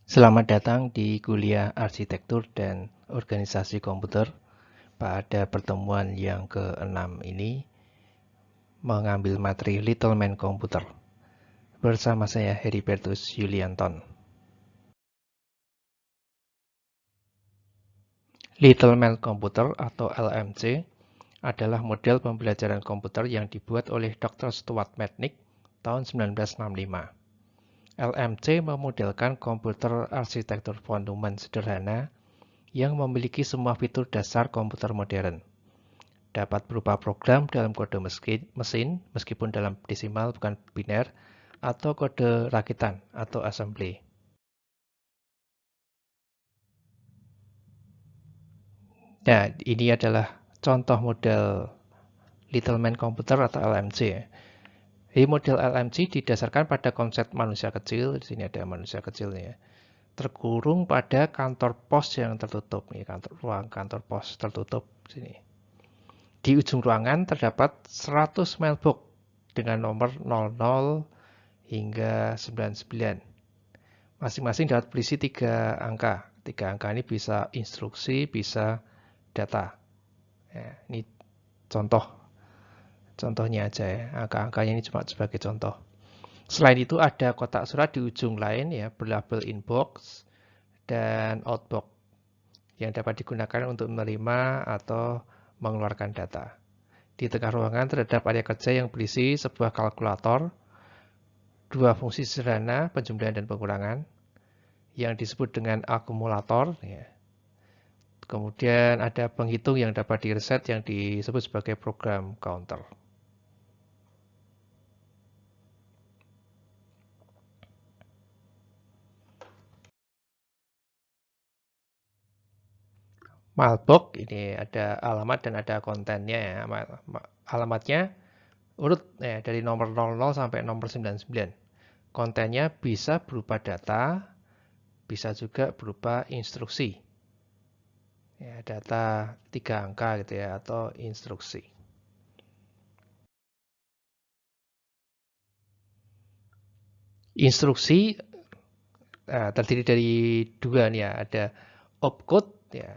Selamat datang di kuliah Arsitektur dan Organisasi Komputer. Pada pertemuan yang ke-6 ini mengambil materi Little Man Computer. Bersama saya Heribertus Yulianton. Little Man Computer atau LMC adalah model pembelajaran komputer yang dibuat oleh Dr. Stuart Metnick tahun 1965. LMC memodelkan komputer arsitektur volumen sederhana yang memiliki semua fitur dasar komputer modern. Dapat berupa program dalam kode mesin, meskipun dalam desimal bukan biner, atau kode rakitan atau assembly. Nah, ini adalah contoh model Little Man Computer atau LMC. Jadi model LMC didasarkan pada konsep manusia kecil, di sini ada manusia kecilnya, terkurung pada kantor pos yang tertutup, ruang kantor pos tertutup sini. Di ujung ruangan terdapat 100 mailbox dengan nomor 00 hingga 99. Masing-masing dapat berisi 3 angka. 3 angka ini bisa instruksi, bisa data. Ya, ini contohnya aja ya. Angka-angkanya ini cuma sebagai contoh. Selain itu ada kotak surat di ujung lain ya, berlabel inbox dan outbox yang dapat digunakan untuk menerima atau mengeluarkan data. Di tengah ruangan terdapat area kerja yang berisi sebuah kalkulator, 2 fungsi sederhana, penjumlahan dan pengurangan, yang disebut dengan akumulator. Ya. Kemudian ada penghitung yang dapat direset yang disebut sebagai program counter. Mailbox ini ada alamat dan ada kontennya ya. Alamatnya urut ya, dari nomor 00 sampai nomor 99. Kontennya bisa berupa data, bisa juga berupa instruksi. Ya, data 3 angka gitu ya atau instruksi. Instruksi terdiri dari 2 nih ya, ada opcode ya.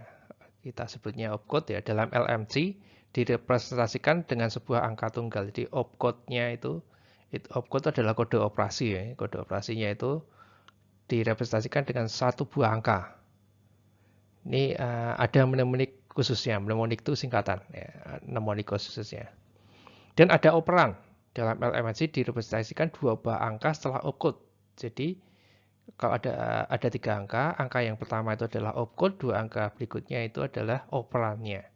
Kita sebutnya opcode ya, dalam LMC direpresentasikan dengan sebuah angka tunggal. Jadi opcode-nya itu opcode adalah kode operasi ya. Kode operasinya itu direpresentasikan dengan 1 buah angka. Ini ada mnemonik khususnya. Mnemonik itu singkatan ya, mnemonik khususnya. Dan ada operan. Dalam LMC direpresentasikan 2 buah angka setelah opcode. Jadi kalau ada 3 angka, angka yang pertama itu adalah opcode, 2 angka berikutnya itu adalah operannya.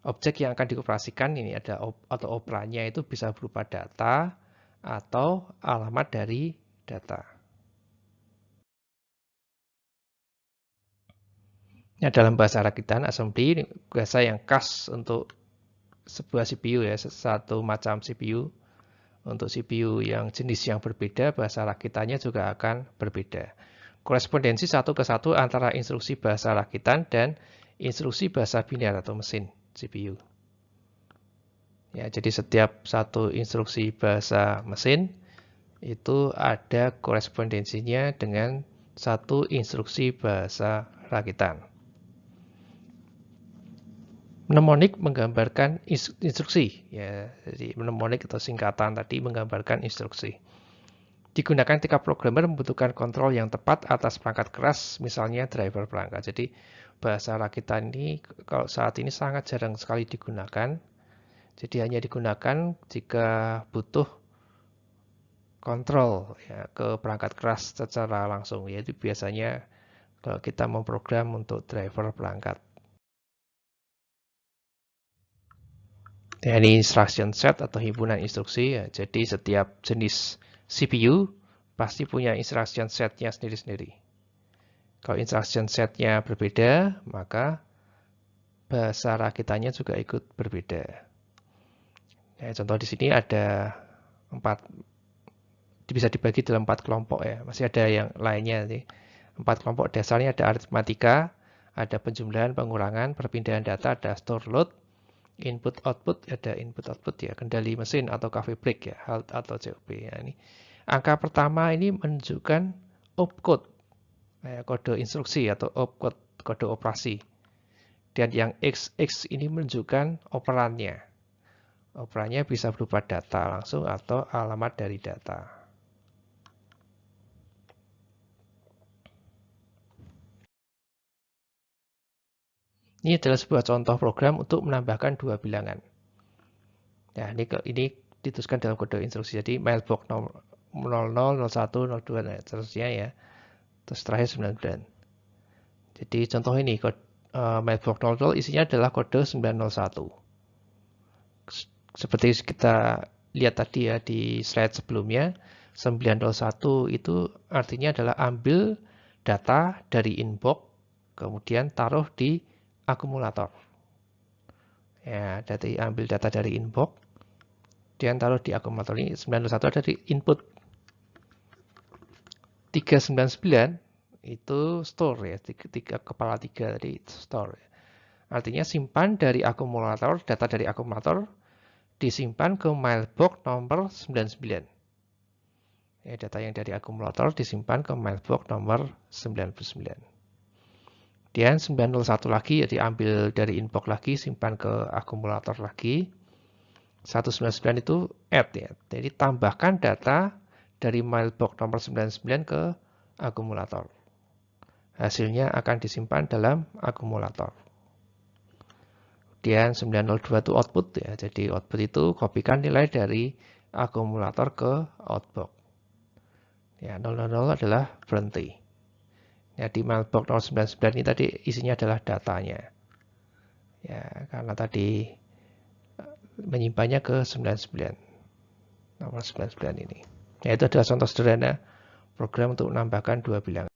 Objek yang akan dioperasikan ini ada atau operannya itu bisa berupa data atau alamat dari data. Nah, dalam bahasa rakitan assembly ini bahasa yang khas untuk sebuah CPU ya, satu macam CPU. Untuk CPU yang jenis yang berbeda, bahasa rakitannya juga akan berbeda. Korespondensi 1 ke 1 antara instruksi bahasa rakitan dan instruksi bahasa biner atau mesin CPU. Ya, jadi setiap satu instruksi bahasa mesin itu ada korespondensinya dengan satu instruksi bahasa rakitan. Mnemonik menggambarkan instruksi, ya, jadi mnemonik atau singkatan tadi menggambarkan instruksi. Digunakan ketika programmer membutuhkan kontrol yang tepat atas perangkat keras, misalnya driver perangkat. Jadi bahasa rakitan ini kalau saat ini sangat jarang sekali digunakan. Jadi hanya digunakan jika butuh kontrol ya, ke perangkat keras secara langsung. Yaitu biasanya kalau kita memprogram untuk driver perangkat. Ini instruction set atau himpunan instruksi. Ya. Jadi setiap jenis CPU pasti punya instruction setnya sendiri-sendiri. Kalau instruction setnya berbeda, maka bahasa rakitannya juga ikut berbeda. Ya, contoh di sini ada 4, bisa dibagi dalam 4 kelompok ya. Masih ada yang lainnya nih. 4 kelompok dasarnya ada aritmatika, ada penjumlahan, pengurangan, perpindahan data, ada store load, input output, ada input output ya, kendali mesin atau cafe break ya, halt atau COP ya. Ini angka pertama ini menunjukkan opcode kode instruksi atau opcode, kode operasi. Dan yang XX ini menunjukkan operannya. Operannya bisa berupa data langsung atau alamat dari data. Ini adalah sebuah contoh program untuk menambahkan dua bilangan. Nah, ini dituliskan dalam kode instruksi. Jadi mailbox 00, 01, 02, dan seterusnya ya. Terus terakhir 99. Jadi contoh ini, mailbox 00 isinya adalah kode 901. Seperti kita lihat tadi ya di slide sebelumnya, 901 itu artinya adalah ambil data dari inbox, kemudian taruh di akumulator. Ya, ambil data dari inbox, dan taruh di akumulator. Ini 901 ada di input. 399 itu store ya, kepala 3 tadi store. Artinya simpan dari akumulator, data dari akumulator disimpan ke mailbox nomor 99. Ya, data yang dari akumulator disimpan ke mailbox nomor 99. Dan 901 lagi ya diambil dari inbox lagi, simpan ke akumulator lagi. 199 itu add ya. Jadi tambahkan data dari mailbox nomor 99 ke akumulator. Hasilnya akan disimpan dalam akumulator. Kemudian 902 itu output ya. Jadi output itu kopikan nilai dari akumulator ke outbox. Ya, 000 adalah berhenti. Ya, di mailbox 099 ini tadi isinya adalah datanya. Ya, karena tadi menyimpannya ke 99. Nomor 99 ini. Ya, itu adalah contoh sederhana program untuk menambahkan dua bilangan.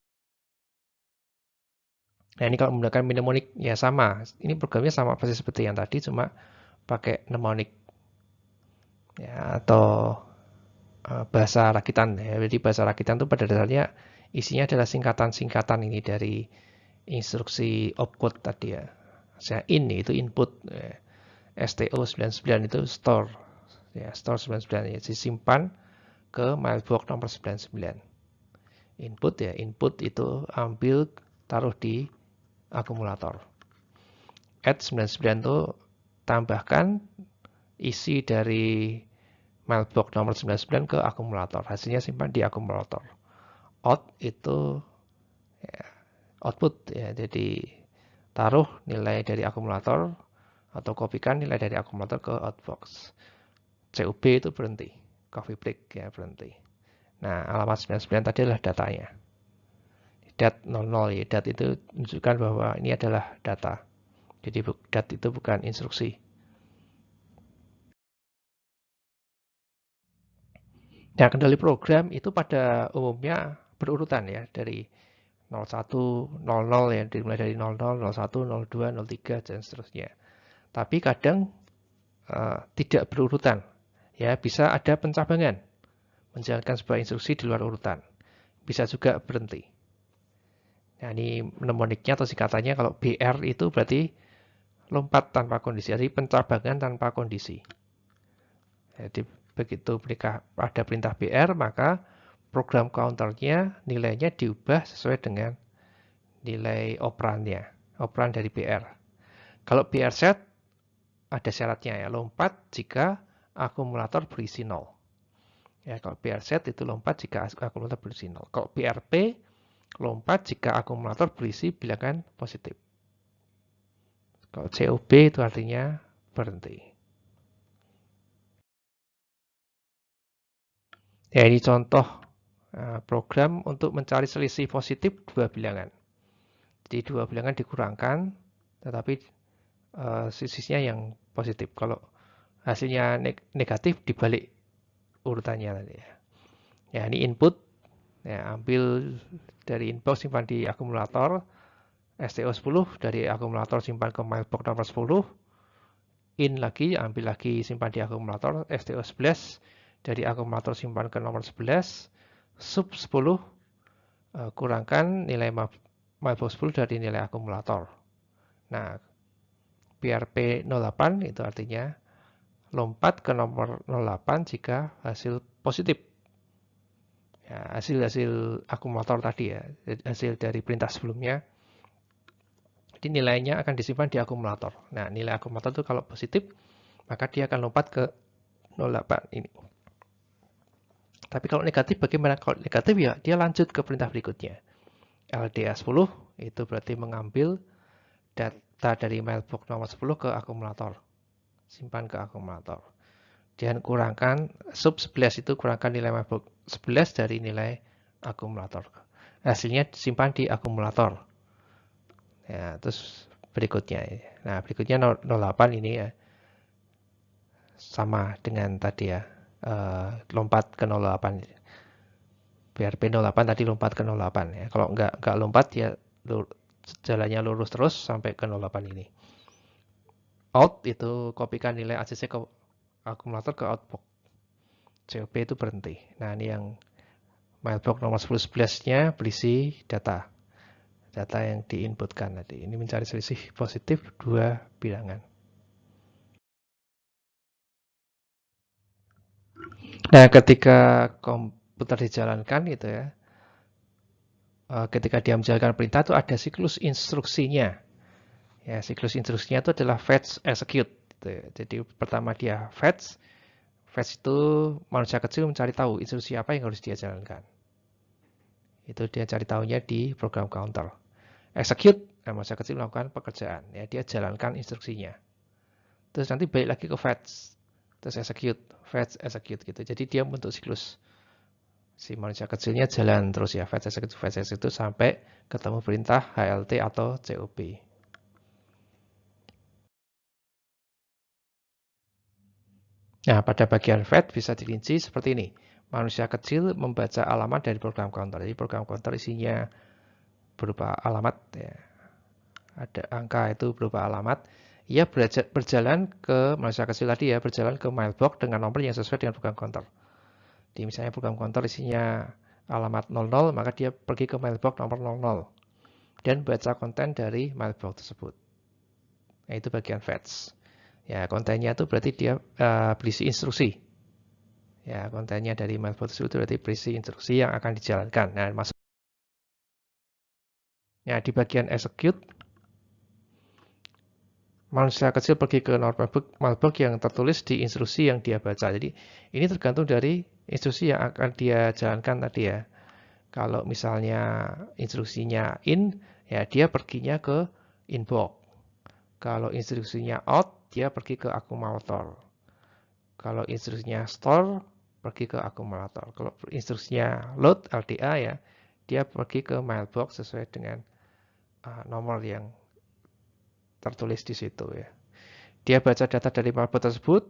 Nah, ini kalau menggunakan mnemonic ya sama. Ini programnya sama persis seperti yang tadi, cuma pakai mnemonic ya, atau bahasa rakitan. Ya. Jadi bahasa rakitan itu pada dasarnya isinya adalah singkatan-singkatan ini dari instruksi opcode tadi ya. Saya itu input, ya. STO99 itu store, ya store 99 ya, disimpan ke mailbox nomor 99. Input ya, input itu ambil taruh di akumulator. Add 99 itu tambahkan isi dari mailbox nomor 99 ke akumulator. Hasilnya simpan di akumulator. Out itu ya, output ya. Jadi taruh nilai dari akumulator atau kopikan nilai dari akumulator ke outbox. CUB itu berhenti. Coffee break ya berhenti. Nah, alamat 99 tadi adalah datanya. Dat 00 ya, dat itu menunjukkan bahwa ini adalah data. Jadi dat itu bukan instruksi. Nah, kendali program itu pada umumnya berurutan ya, dari 01, 00 ya, dimulai dari 00, 01, 02, 03 dan seterusnya. Tapi kadang tidak berurutan. Ya, bisa ada pencabangan menjalankan sebuah instruksi di luar urutan. Bisa juga berhenti. Nah, ini mnemoniknya atau singkatannya kalau BR itu berarti lompat tanpa kondisi, jadi pencabangan tanpa kondisi. Jadi begitu ada perintah BR, maka program counternya nilainya diubah sesuai dengan nilai operannya, operan dari BR. Kalau BR set ada syaratnya ya, lompat jika akumulator berisi 0. Ya, kalau BR set itu lompat jika akumulator berisi 0. Kalau BRP lompat jika akumulator berisi bilangan positif. Kalau COB itu artinya berhenti. Ya, ini contoh program untuk mencari selisih positif dua bilangan. Jadi dua bilangan dikurangkan, tetapi sisihnya yang positif. Kalau hasilnya negatif dibalik urutannya tadi ya. Ya, ini input. Ya, ambil dari inbox simpan di akumulator. STO10 dari akumulator simpan ke mailbox nomor 10. In lagi, ambil lagi simpan di akumulator. STO11 dari akumulator simpan ke nomor 11. Sub 10 kurangkan nilai mailbox 10 dari nilai akumulator. Nah, BRP 08 itu artinya lompat ke nomor 08 jika hasil positif. Ya, hasil akumulator tadi ya, hasil dari perintah sebelumnya. Jadi nilainya akan disimpan di akumulator. Nah, nilai akumulator itu kalau positif, maka dia akan lompat ke 08 ini. Tapi kalau negatif, bagaimana? Kalau negatif ya, dia lanjut ke perintah berikutnya. LDA 10 itu berarti mengambil data dari mailbox nomor 10 ke akumulator. Simpan ke akumulator. Dan kurangkan, sub 11 itu kurangkan nilai mailbox 11 dari nilai akumulator. Hasilnya simpan di akumulator. Ya, terus berikutnya. Nah, berikutnya 08 ini ya. Sama dengan tadi ya. Lompat ke 08. Biar P08 tadi lompat ke 08 ya. Kalau nggak lompat ya jalannya lurus terus sampai ke 08 ini. Out itu kopikan nilai ACC ke akumulator ke outbox. COP itu berhenti. Nah, ini yang mailbox nomor 1011-nya berisi data yang diinputkan tadi. Ini mencari selisih positif 2 bilangan. Nah, ketika komputer dijalankan gitu ya, ketika dia menjalankan perintah itu ada siklus instruksinya. Ya, siklus instruksinya itu adalah fetch, execute. Gitu ya. Jadi pertama dia fetch itu manusia kecil mencari tahu instruksi apa yang harus dia jalankan. Itu dia cari tahunya di program counter. Execute, manusia kecil melakukan pekerjaan. Ya, dia jalankan instruksinya. Terus nanti balik lagi ke fetch. Terus fetch, execute gitu. Jadi dia membentuk siklus. Si manusia kecilnya jalan terus ya, fetch, execute sampai ketemu perintah HLT atau COP. Nah, pada bagian fetch bisa dirinci seperti ini. Manusia kecil membaca alamat dari program counter. Jadi program counter isinya berupa alamat ya. Ada angka itu berupa alamat. Ia berjalan ke manusia kecil tadi ya, berjalan ke mailbox dengan nomor yang sesuai dengan program counter. Di misalnya program counter isinya alamat 00, maka dia pergi ke mailbox nomor 00 dan baca konten dari mailbox tersebut. Nah, itu bagian fetch. Ya, kontennya itu berarti dia berisi instruksi. Ya, kontennya dari mailbox tersebut berarti berisi instruksi yang akan dijalankan. Nah, masuk. Ya, di bagian execute, manusia kecil pergi ke mailbox yang tertulis di instruksi yang dia baca. Jadi, ini tergantung dari instruksi yang akan dia jalankan tadi ya. Kalau misalnya instruksinya in, ya dia perginya ke inbox. Kalau instruksinya out, dia pergi ke akumulator. Kalau instruksinya store, pergi ke akumulator. Kalau instruksinya load, LDA ya, dia pergi ke mailbox sesuai dengan nomor yang tertulis di situ ya. Dia baca data dari mailbox tersebut,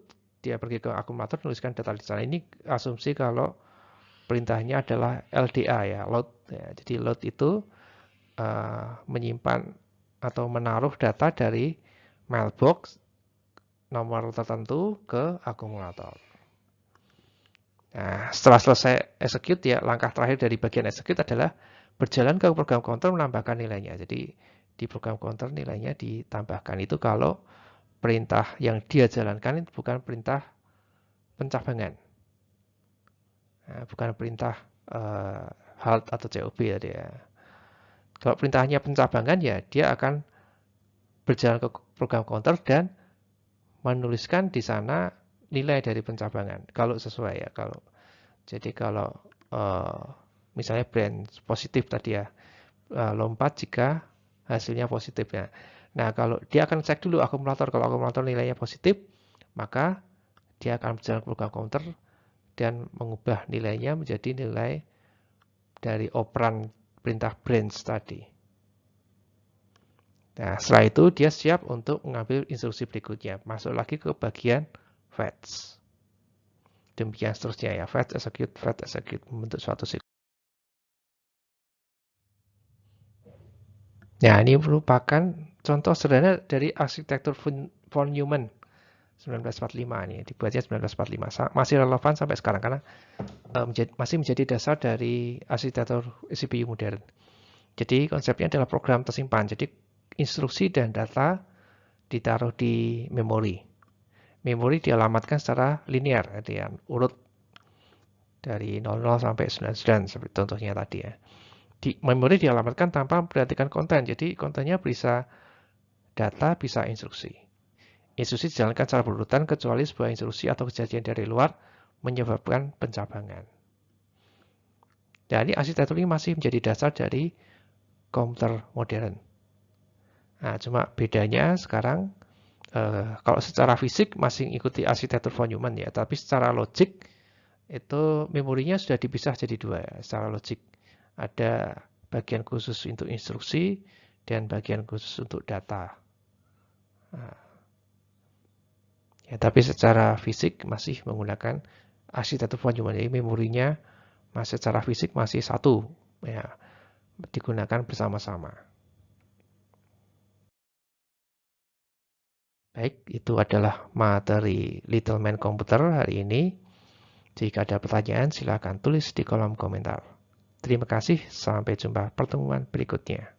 dia pergi ke akumulator, menuliskan data di sana. Ini asumsi kalau perintahnya adalah LDA ya, load. Ya. Jadi load itu menyimpan atau menaruh data dari mailbox nomor tertentu ke akumulator. Nah, setelah selesai execute ya, langkah terakhir dari bagian execute adalah berjalan ke program counter menambahkan nilainya. Jadi di program counter nilainya ditambahkan. Itu kalau perintah yang dia jalankan itu bukan perintah pencabangan. Nah, bukan perintah halt atau COP tadi ya. Kalau perintahnya pencabangan ya dia akan berjalan ke program counter dan menuliskan di sana nilai dari pencabangan. Kalau sesuai ya. Kalau misalnya brand positif tadi ya, lompat jika hasilnya positif ya. Nah, kalau dia akan cek dulu akumulator. Kalau akumulator nilainya positif, maka dia akan berjalan ke program counter dan mengubah nilainya menjadi nilai dari operan perintah branch tadi. Nah, setelah itu dia siap untuk mengambil instruksi berikutnya. Masuk lagi ke bagian fetch. Demikian seterusnya ya. Fetch, execute, membentuk suatu siklus. Nah, ini merupakan contoh sederhana dari arsitektur von Neumann 1945 ini. Dibuatnya 1945. Masih relevan sampai sekarang karena masih menjadi dasar dari arsitektur CPU modern. Jadi konsepnya adalah program tersimpan. Jadi instruksi dan data ditaruh di memori. Memori dialamatkan secara linear, urut dari 00 sampai 99 seperti contohnya tadi ya. Di memori dialamatkan tanpa memperhatikan konten, jadi kontennya bisa data, bisa instruksi. Instruksi dijalankan secara berurutan kecuali sebuah instruksi atau kejadian dari luar menyebabkan pencabangan. Dan ini arsitektur ini masih menjadi dasar dari komputer modern. Nah, cuma bedanya sekarang kalau secara fisik masih mengikuti arsitektur von Neumann ya, tapi secara logik itu memorinya sudah dipisah jadi dua ya. Secara logik ada bagian khusus untuk instruksi dan bagian khusus untuk data. Nah, ya, tapi secara fisik masih menggunakan arsitektur von Neumann. Jadi memorinya masih secara fisik masih satu ya, digunakan bersama-sama. Baik, itu adalah materi Little Man Computer hari ini. Jika ada pertanyaan, silakan tulis di kolom komentar. Terima kasih, sampai jumpa pertemuan berikutnya.